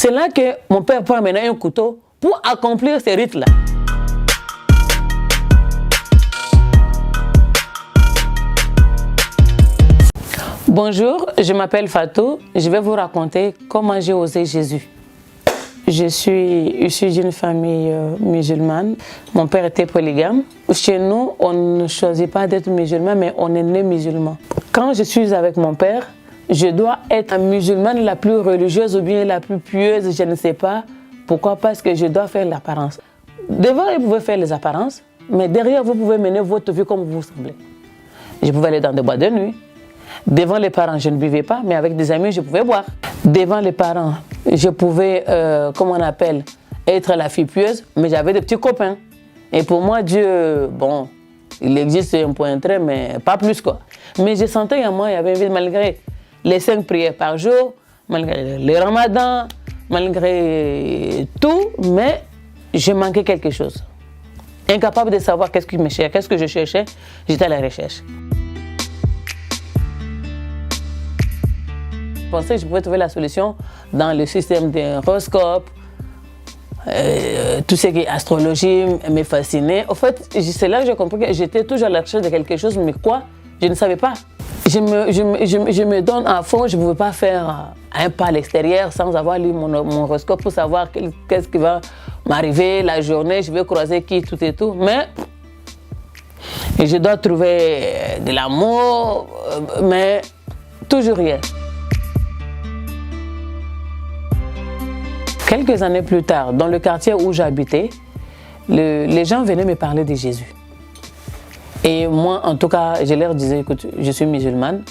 C'est là que mon père prend maintenant un couteau pour accomplir ces rites-là. Bonjour, je m'appelle Fatou. Je vais vous raconter comment j'ai osé Jésus. Je suis issue d'une famille musulmane. Mon père était polygame. Chez nous, on ne choisit pas d'être musulman, mais on est né musulman. Quand je suis avec mon père, je dois être la musulmane la plus religieuse ou bien la plus pieuse, je ne sais pas. Pourquoi? Parce que je dois faire l'apparence. Devant, vous pouvez faire les apparences, mais derrière, vous pouvez mener votre vie comme vous semblez. Je pouvais aller dans des boîtes de nuit. Devant les parents, je ne buvais pas, mais avec des amis, je pouvais boire. Devant les parents, je pouvais, comment on appelle, être la fille pieuse, mais j'avais des petits copains. Et pour moi, Dieu, bon, il existe un point trait, mais pas plus quoi. Mais je sentais en moi, il y avait malgré les 5 prières par jour, malgré le ramadan, malgré tout, mais je manquais quelque chose. Incapable de savoir qu'est-ce qui me cherchait, qu'est-ce que je cherchais, j'étais à la recherche. Je pensais que je pouvais trouver la solution dans le système des horoscopes, tout ce qui est astrologie me fascinait. En fait, c'est là que j'ai compris que j'étais toujours à la recherche de quelque chose, mais quoi, je ne savais pas. Je me donne à fond, je ne pouvais pas faire un pas à l'extérieur sans avoir lu mon horoscope pour savoir qu'est-ce qui va m'arriver la journée, je vais croiser qui, tout et tout. Mais je dois trouver de l'amour, mais toujours rien. Quelques années plus tard, dans le quartier où j'habitais, les gens venaient me parler de Jésus. Et moi, en tout cas, je leur disais, écoute, je suis musulmane,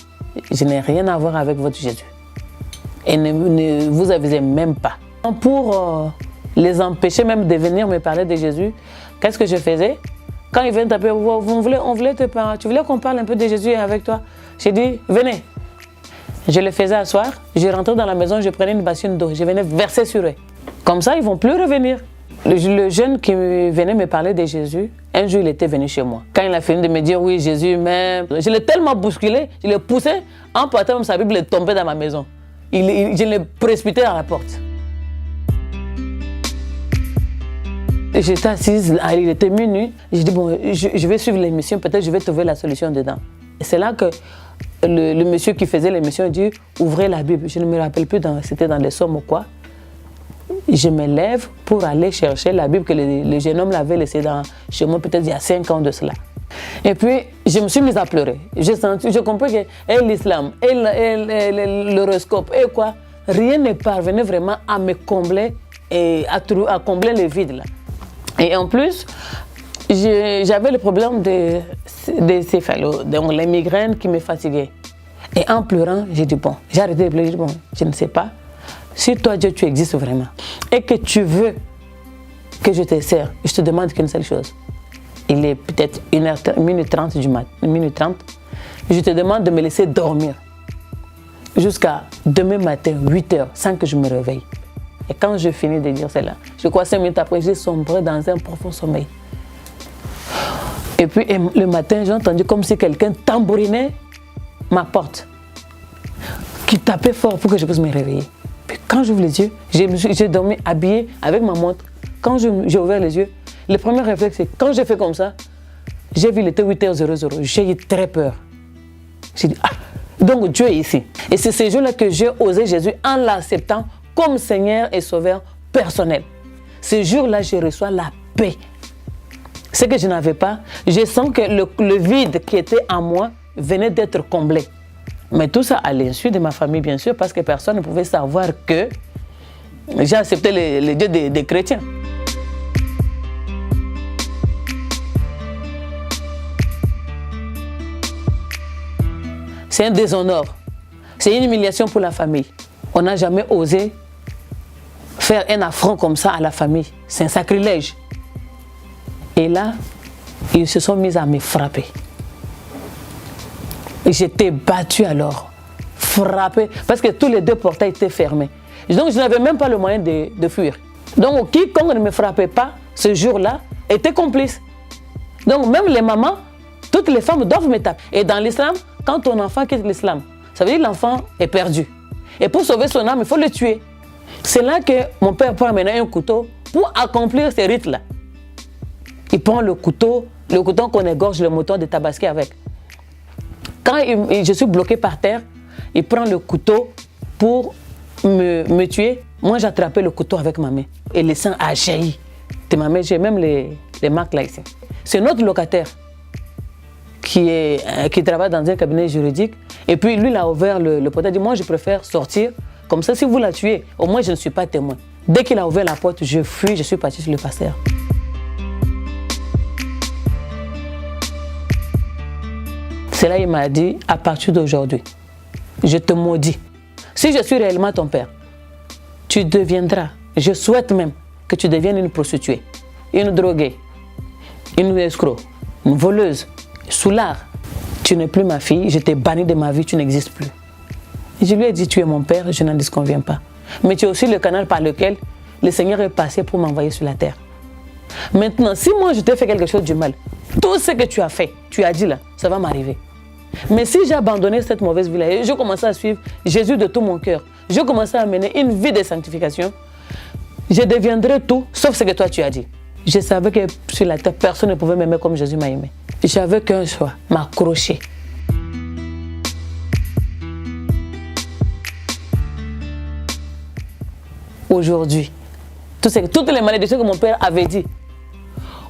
je n'ai rien à voir avec votre Jésus. Et ne vous avisez même pas. Pour les empêcher même de venir me parler de Jésus, qu'est-ce que je faisais? Quand ils viennent taper, on voulait te parler, tu voulais qu'on parle un peu de Jésus avec toi? J'ai dit, venez. Je le faisais asseoir, je rentrais dans la maison, je prenais une bassine d'eau, je venais verser sur eux. Comme ça, ils ne vont plus revenir. Le jeune qui venait me parler de Jésus, un jour, il était venu chez moi. Quand il a fini de me dire, oui, Jésus m'aime, je l'ai tellement bousculé, je l'ai poussé, en portant même sa Bible, il est tombé dans ma maison. Je l'ai précipité à la porte. J'étais assise, il était minuit. J'ai dit, bon, je vais suivre l'émission, peut-être je vais trouver la solution dedans. Et c'est là que le monsieur qui faisait l'émission dit, ouvrez la Bible. Je ne me rappelle plus, c'était dans les Sommes ou quoi. Je me lève pour aller chercher la Bible que le jeune homme l'avait laissée chez moi peut-être il y a 5 ans de cela. Et puis, je me suis mise à pleurer. Je compris que l'islam, l'horoscope, et quoi, rien ne parvenait vraiment à me combler et à combler le vide là. Et en plus, j'avais le problème des céphalo, donc les migraines qui me fatiguaient. Et en pleurant, j'ai dit bon, j'ai arrêté de pleurer, j'ai dit bon, je ne sais pas. Si toi, Dieu, tu existes vraiment et que tu veux que je te sers, je te demande qu'une seule chose. Il est peut-être 1h30 du matin, 1h30. Je te demande de me laisser dormir jusqu'à demain matin, 8h, sans que je me réveille. Et quand je finis de dire cela, je crois 5 minutes après, j'ai sombré dans un profond sommeil. Et puis le matin, j'ai entendu comme si quelqu'un tambourinait ma porte, qui tapait fort pour que je puisse me réveiller. Puis quand j'ouvre les yeux, j'ai dormi habillée avec ma montre. Quand j'ai ouvert les yeux, le premier réflexe, c'est quand j'ai fait comme ça, j'ai vu, il était 8h00. J'ai eu très peur. J'ai dit, ah, donc Dieu est ici. Et c'est ce jour-là que j'ai osé Jésus en l'acceptant comme Seigneur et Sauveur personnel. Ce jour-là, je reçois la paix. Ce que je n'avais pas, je sens que le vide qui était en moi venait d'être comblé. Mais tout ça à l'insu de ma famille, bien sûr, parce que personne ne pouvait savoir que j'ai accepté le Dieu des chrétiens. C'est un déshonneur. C'est une humiliation pour la famille. On n'a jamais osé faire un affront comme ça à la famille. C'est un sacrilège. Et là, ils se sont mis à me frapper. Et j'étais battue alors, frappée, parce que tous les 2 portails étaient fermés. Donc je n'avais même pas le moyen de fuir. Donc quiconque ne me frappait pas ce jour-là était complice. Donc même les mamans, toutes les femmes doivent me taper. Et dans l'islam, quand ton enfant quitte l'islam, ça veut dire que l'enfant est perdu. Et pour sauver son âme, il faut le tuer. C'est là que mon père prend maintenant un couteau pour accomplir ces rites-là. Il prend le couteau qu'on égorge le mouton de Tabaski avec. Quand je suis bloqué par terre, il prend le couteau pour me tuer. Moi, j'ai attrapé le couteau avec ma main. Et le sang a jailli de ma main. J'ai même les marques là ici. C'est notre locataire qui travaille dans un cabinet juridique. Et puis, lui, il a ouvert le portail. Il dit, moi, je préfère sortir. Comme ça, si vous la tuez, au moins, je ne suis pas témoin. Dès qu'il a ouvert la porte, je fuis, je suis parti sur le pasteur. C'est là qu'il m'a dit, à partir d'aujourd'hui, je te maudis. Si je suis réellement ton père, tu deviendras, je souhaite même que tu deviennes une prostituée, une droguée, une escroc, une voleuse, soulard. Tu n'es plus ma fille, je t'ai banni de ma vie, tu n'existes plus. Et je lui ai dit, tu es mon père, je n'en disconviens pas. Mais tu es aussi le canal par lequel le Seigneur est passé pour m'envoyer sur la terre. Maintenant, si moi je t'ai fait quelque chose du mal, tout ce que tu as fait, tu as dit là, ça va m'arriver. Mais si j'ai abandonné cette mauvaise vie-là et je commençais à suivre Jésus de tout mon cœur, je commençais à mener une vie de sanctification, je deviendrai tout sauf ce que toi tu as dit. Je savais que sur la terre, personne ne pouvait m'aimer comme Jésus m'a aimé. J'avais qu'un choix, m'accrocher. Aujourd'hui, toutes les malédictions que mon père avait dit,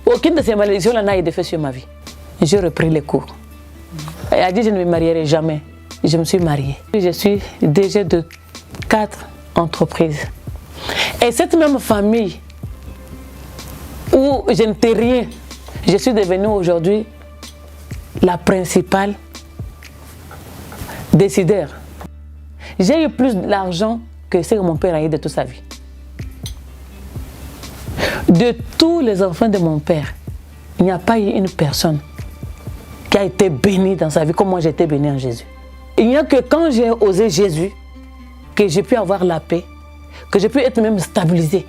aucune de ces malédictions n'a été faite sur ma vie. J'ai repris les cours. Il a dit je ne me marierai jamais. Je me suis mariée. Je suis DG de 4 entreprises. Et cette même famille où je n'étais rien, je suis devenue aujourd'hui la principale décideur. J'ai eu plus d'argent que ce que mon père a eu de toute sa vie. De tous les enfants de mon père, il n'y a pas eu une personne qui a été bénie dans sa vie comme moi j'ai été bénie en Jésus. Il n'y a que quand j'ai osé Jésus que j'ai pu avoir la paix, que j'ai pu être même stabilisé.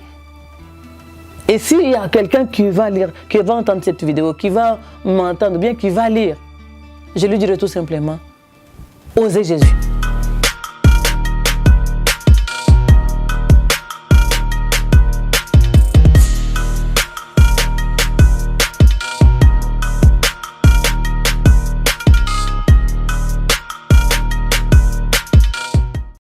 Et s'il y a quelqu'un qui va lire, qui va entendre cette vidéo, qui va m'entendre bien, qui va lire, je lui dirai tout simplement, osez Jésus.